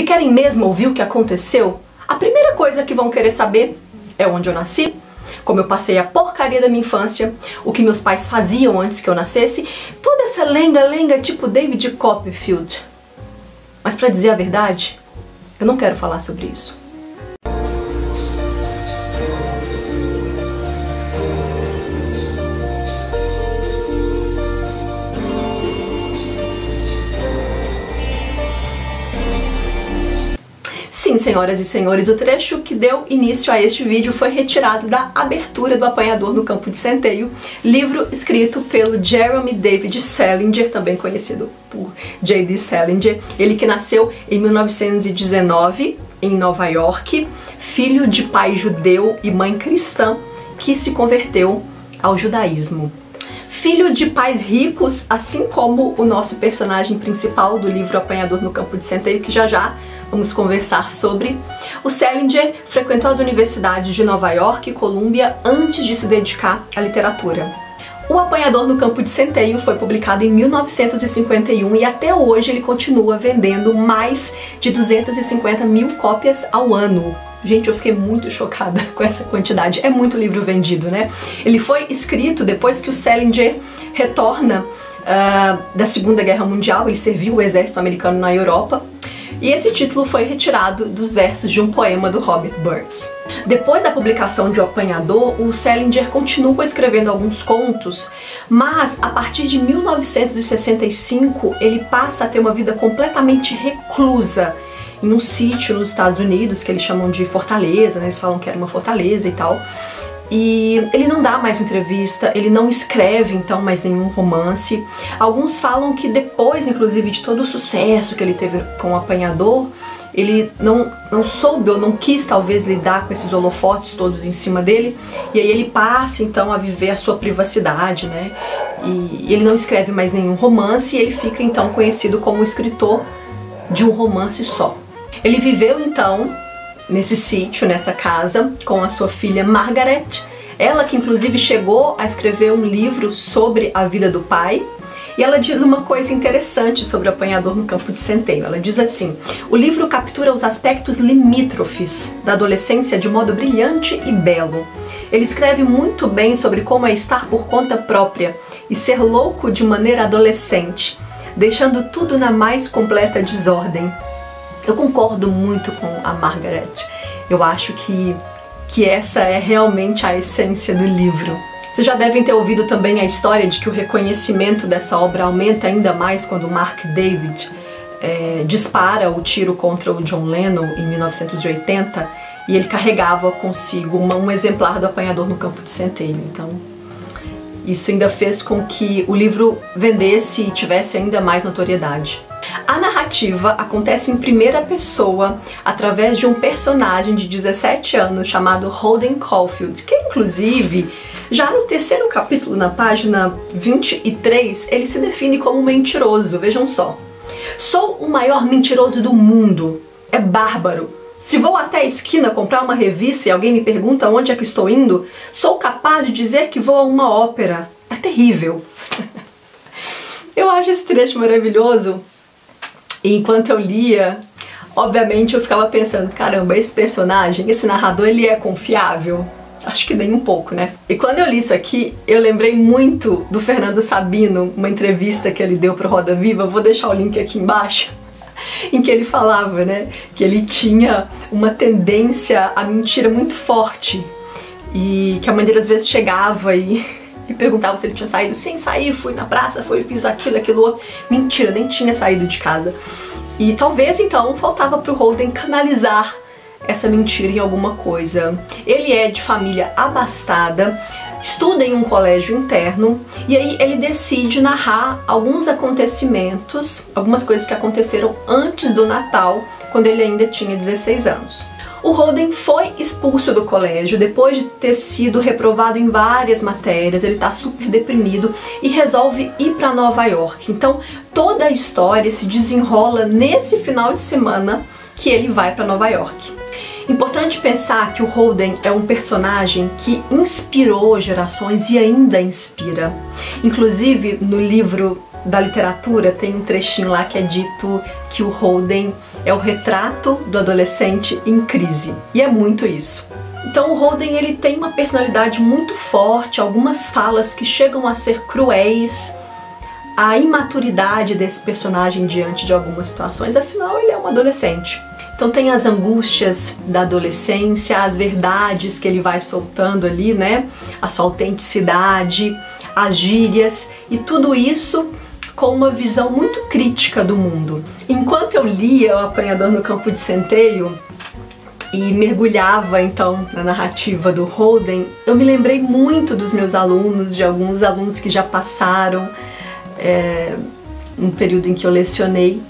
querem mesmo ouvir o que aconteceu, a primeira coisa que vão querer saber é onde eu nasci, como eu passei a porcaria da minha infância, o que meus pais faziam antes que eu nascesse, toda essa lenga-lenga tipo David Copperfield. Mas pra dizer a verdade, eu não quero falar sobre isso. Sim, senhoras e senhores, o trecho que deu início a este vídeo foi retirado da abertura do Apanhador no Campo de Centeio, livro escrito pelo Jeremy David Salinger, também conhecido por J.D. Salinger, ele que nasceu em 1919 em Nova York, filho de pai judeu e mãe cristã que se converteu ao judaísmo. Filho de pais ricos, assim como o nosso personagem principal do livro Apanhador no Campo de Centeio, que já vamos conversar sobre, o Salinger frequentou as universidades de Nova York e Columbia antes de se dedicar à literatura. O Apanhador no Campo de Centeio foi publicado em 1951 e até hoje ele continua vendendo mais de 250 mil cópias ao ano. Gente, eu fiquei muito chocada com essa quantidade. É muito livro vendido, né? Ele foi escrito depois que o Salinger retorna da Segunda Guerra Mundial. Ele serviu o exército americano na Europa. E esse título foi retirado dos versos de um poema do Robert Burns. Depois da publicação de O Apanhador, o Salinger continua escrevendo alguns contos, mas a partir de 1965 ele passa a ter uma vida completamente reclusa em um sítio nos Estados Unidos, que eles chamam de fortaleza, né? Eles falam que era uma fortaleza e tal. E ele não dá mais entrevista, ele não escreve então mais nenhum romance. Alguns falam que depois, inclusive, de todo o sucesso que ele teve com o Apanhador, ele não soube ou não quis talvez lidar com esses holofotes todos em cima dele, e aí ele passa então a viver a sua privacidade, né? E ele não escreve mais nenhum romance e ele fica então conhecido como escritor de um romance só. Ele viveu então nesse sítio, nessa casa, com a sua filha Margaret, ela que inclusive chegou a escrever um livro sobre a vida do pai, e ela diz uma coisa interessante sobre o Apanhador no Campo de Centeio. Ela diz assim: o livro captura os aspectos limítrofes da adolescência de modo brilhante e belo. Ele escreve muito bem sobre como é estar por conta própria e ser louco de maneira adolescente, deixando tudo na mais completa desordem. Eu concordo muito com a Margaret. Eu acho que essa é realmente a essência do livro. Vocês já devem ter ouvido também a história de que o reconhecimento dessa obra aumenta ainda mais quando o Mark David dispara o tiro contra o John Lennon em 1980 e ele carregava consigo um exemplar do Apanhador no Campo de Centeio. Então, isso ainda fez com que o livro vendesse e tivesse ainda mais notoriedade. A narrativa acontece em primeira pessoa através de um personagem de 17 anos chamado Holden Caulfield, que inclusive, já no terceiro capítulo, na página 23, ele se define como mentiroso. Vejam só: sou o maior mentiroso do mundo, é bárbaro. Se vou até a esquina comprar uma revista e alguém me pergunta onde é que estou indo, sou capaz de dizer que vou a uma ópera. É terrível. Eu acho esse trecho maravilhoso. E enquanto eu lia, obviamente eu ficava pensando, caramba, esse personagem, esse narrador, ele é confiável? Acho que nem um pouco, né? E quando eu li isso aqui, eu lembrei muito do Fernando Sabino, uma entrevista que ele deu pro Roda Viva, vou deixar o link aqui embaixo, em que ele falava, né, que ele tinha uma tendência à mentira muito forte e que a mãe dele às vezes chegava e perguntava se ele tinha saído. Sim, saí, fui na praça, fiz aquilo outro. Mentira, nem tinha saído de casa. E talvez então faltava pro Holden canalizar essa mentira em alguma coisa. Ele é de família abastada, estuda em um colégio interno e aí ele decide narrar alguns acontecimentos, algumas coisas que aconteceram antes do Natal, quando ele ainda tinha 16 anos. O Holden foi expulso do colégio depois de ter sido reprovado em várias matérias, ele tá super deprimido e resolve ir para Nova York. Então toda a história se desenrola nesse final de semana que ele vai para Nova York. Importante pensar que o Holden é um personagem que inspirou gerações e ainda inspira. Inclusive, no livro da literatura tem um trechinho lá que é dito que o Holden é o retrato do adolescente em crise. E é muito isso. Então o Holden, ele tem uma personalidade muito forte, algumas falas que chegam a ser cruéis, a imaturidade desse personagem diante de algumas situações, afinal ele é um adolescente. Então tem as angústias da adolescência, as verdades que ele vai soltando ali, né? A sua autenticidade, as gírias e tudo isso com uma visão muito crítica do mundo. Enquanto eu lia O Apanhador no Campo de Centeio e mergulhava então na narrativa do Holden, eu me lembrei muito dos meus alunos, de alguns alunos que já passaram um período em que eu lecionei.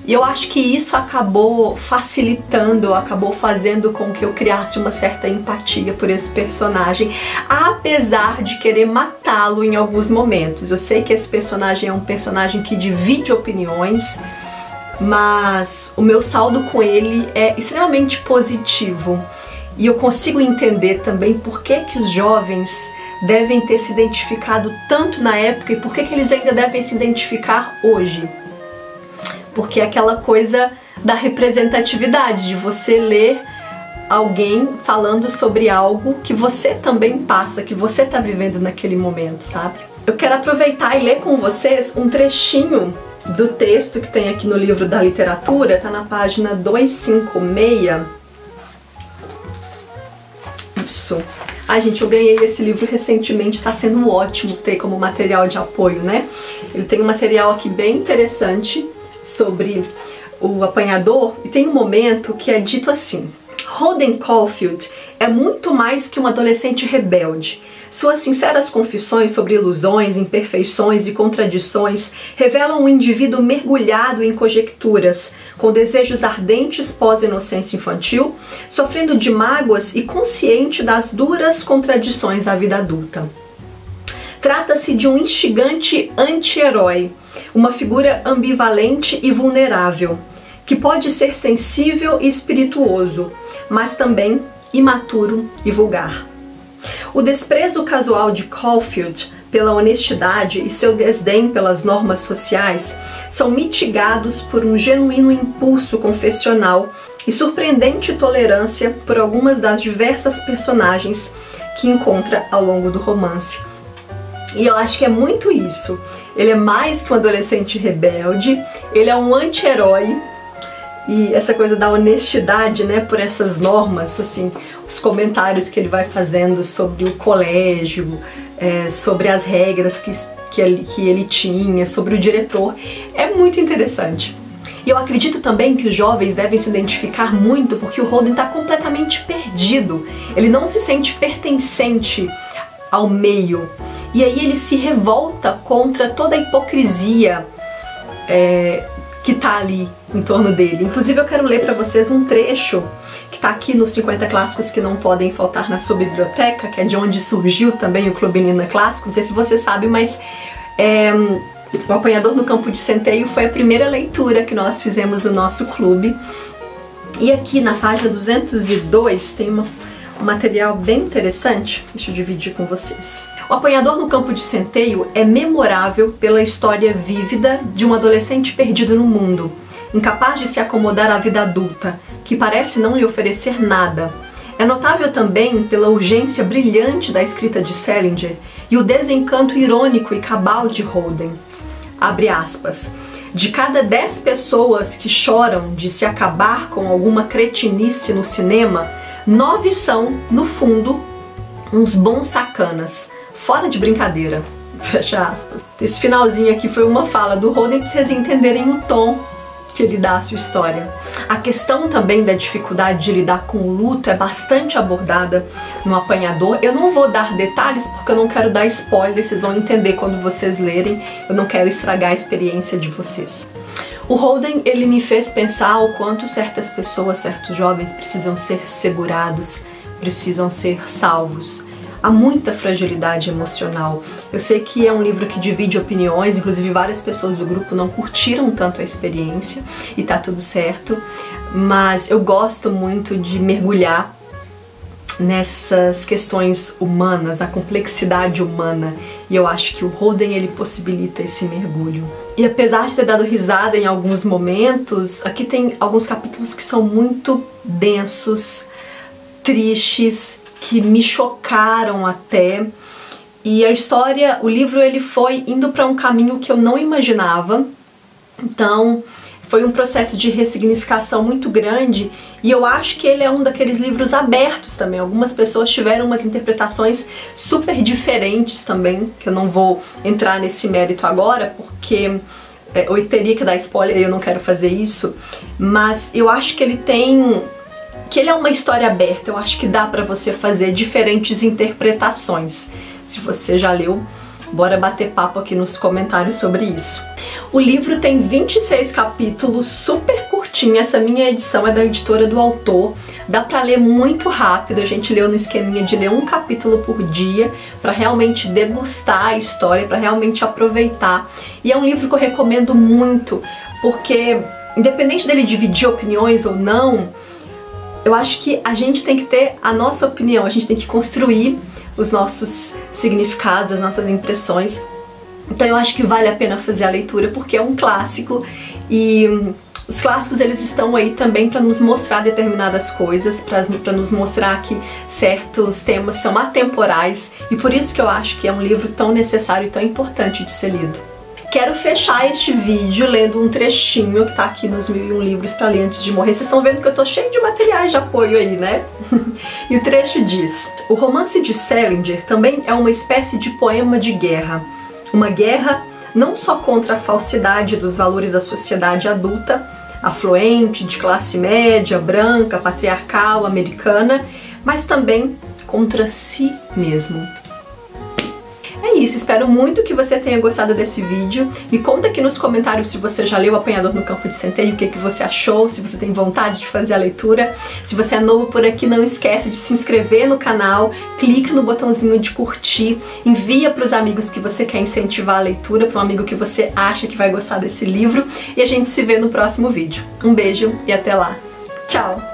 E eu acho que isso acabou facilitando, acabou fazendo com que eu criasse uma certa empatia por esse personagem, apesar de querer matá-lo em alguns momentos. Eu sei que esse personagem é um personagem que divide opiniões, mas o meu saldo com ele é extremamente positivo. E eu consigo entender também por que os jovens devem ter se identificado tanto na época e por que eles ainda devem se identificar hoje. Porque é aquela coisa da representatividade, de você ler alguém falando sobre algo que você também passa, que você está vivendo naquele momento, sabe? Eu quero aproveitar e ler com vocês um trechinho do texto que tem aqui no livro da literatura, tá na página 256. Isso. Ai, gente, eu ganhei esse livro recentemente, tá sendo ótimo ter como material de apoio, né? Ele tem um material aqui bem interessante sobre o apanhador, e tem um momento que é dito assim: Holden Caulfield é muito mais que um adolescente rebelde. Suas sinceras confissões sobre ilusões, imperfeições e contradições revelam um indivíduo mergulhado em conjecturas, com desejos ardentes pós-inocência infantil, sofrendo de mágoas e consciente das duras contradições da vida adulta. Trata-se de um instigante anti-herói, uma figura ambivalente e vulnerável, que pode ser sensível e espirituoso, mas também imaturo e vulgar. O desprezo casual de Caulfield pela honestidade e seu desdém pelas normas sociais são mitigados por um genuíno impulso confessional e surpreendente tolerância por algumas das diversas personagens que encontra ao longo do romance. E eu acho que é muito isso. Ele é mais que um adolescente rebelde, ele é um anti-herói. E essa coisa da honestidade, né, por essas normas, assim, os comentários que ele vai fazendo sobre o colégio, sobre as regras que ele tinha, sobre o diretor, é muito interessante. E eu acredito também que os jovens devem se identificar muito, porque o Holden está completamente perdido. Ele não se sente pertencente ao meio. E aí ele se revolta contra toda a hipocrisia que tá ali em torno dele. Inclusive eu quero ler para vocês um trecho que tá aqui nos 50 clássicos que não podem faltar na sua biblioteca, que é de onde surgiu também o Clube Nina Clássico. Não sei se você sabe, mas O Apanhador no Campo de Centeio foi a primeira leitura que nós fizemos no nosso clube. E aqui na página 202 tem um material bem interessante. Deixa eu dividir com vocês. O Apanhador no Campo de Centeio é memorável pela história vívida de um adolescente perdido no mundo, incapaz de se acomodar à vida adulta, que parece não lhe oferecer nada. É notável também pela urgência brilhante da escrita de Salinger e o desencanto irônico e cabal de Holden. Abre aspas. De cada 10 pessoas que choram de se acabar com alguma cretinice no cinema, 9 são, no fundo, uns bons sacanas. Fora de brincadeira, fecha aspas. Esse finalzinho aqui foi uma fala do Holden para vocês entenderem o tom que ele dá à sua história. A questão também da dificuldade de lidar com o luto é bastante abordada no Apanhador. Eu não vou dar detalhes porque eu não quero dar spoiler, vocês vão entender quando vocês lerem, eu não quero estragar a experiência de vocês. O Holden, ele me fez pensar o quanto certas pessoas, certos jovens precisam ser segurados, precisam ser salvos. Há muita fragilidade emocional. Eu sei que é um livro que divide opiniões, inclusive várias pessoas do grupo não curtiram tanto a experiência e tá tudo certo, mas eu gosto muito de mergulhar nessas questões humanas, na complexidade humana, e eu acho que o Holden ele possibilita esse mergulho. E apesar de ter dado risada em alguns momentos, aqui tem alguns capítulos que são muito densos, tristes, que me chocaram até. E a história, o livro ele foi indo para um caminho que eu não imaginava, então foi um processo de ressignificação muito grande, e eu acho que ele é um daqueles livros abertos também. Algumas pessoas tiveram umas interpretações super diferentes também, que eu não vou entrar nesse mérito agora, porque eu teria que dar spoiler e eu não quero fazer isso, mas eu acho que ele é uma história aberta. Eu acho que dá pra você fazer diferentes interpretações. Se você já leu, bora bater papo aqui nos comentários sobre isso. O livro tem 26 capítulos, super curtinho. Essa minha edição é da editora do autor. Dá pra ler muito rápido. A gente leu no esqueminha de ler um capítulo por dia pra realmente degustar a história, pra realmente aproveitar. E é um livro que eu recomendo muito, porque independente dele dividir opiniões ou não, eu acho que a gente tem que ter a nossa opinião, a gente tem que construir os nossos significados, as nossas impressões. Então eu acho que vale a pena fazer a leitura, porque é um clássico, e os clássicos eles estão aí também para nos mostrar determinadas coisas, para nos mostrar que certos temas são atemporais, e por isso que eu acho que é um livro tão necessário e tão importante de ser lido. Quero fechar este vídeo lendo um trechinho que tá aqui nos 1001 livros pra ler antes de morrer. Vocês estão vendo que eu tô cheio de materiais de apoio aí, né? E o trecho diz: o romance de Salinger também é uma espécie de poema de guerra. Uma guerra não só contra a falsidade dos valores da sociedade adulta, afluente, de classe média, branca, patriarcal, americana, mas também contra si mesmo. É isso, espero muito que você tenha gostado desse vídeo. Me conta aqui nos comentários se você já leu O Apanhador no Campo de Centeio, o que você achou, se você tem vontade de fazer a leitura. Se você é novo por aqui, não esquece de se inscrever no canal, clica no botãozinho de curtir, envia para os amigos que você quer incentivar a leitura, para um amigo que você acha que vai gostar desse livro, e a gente se vê no próximo vídeo. Um beijo e até lá. Tchau!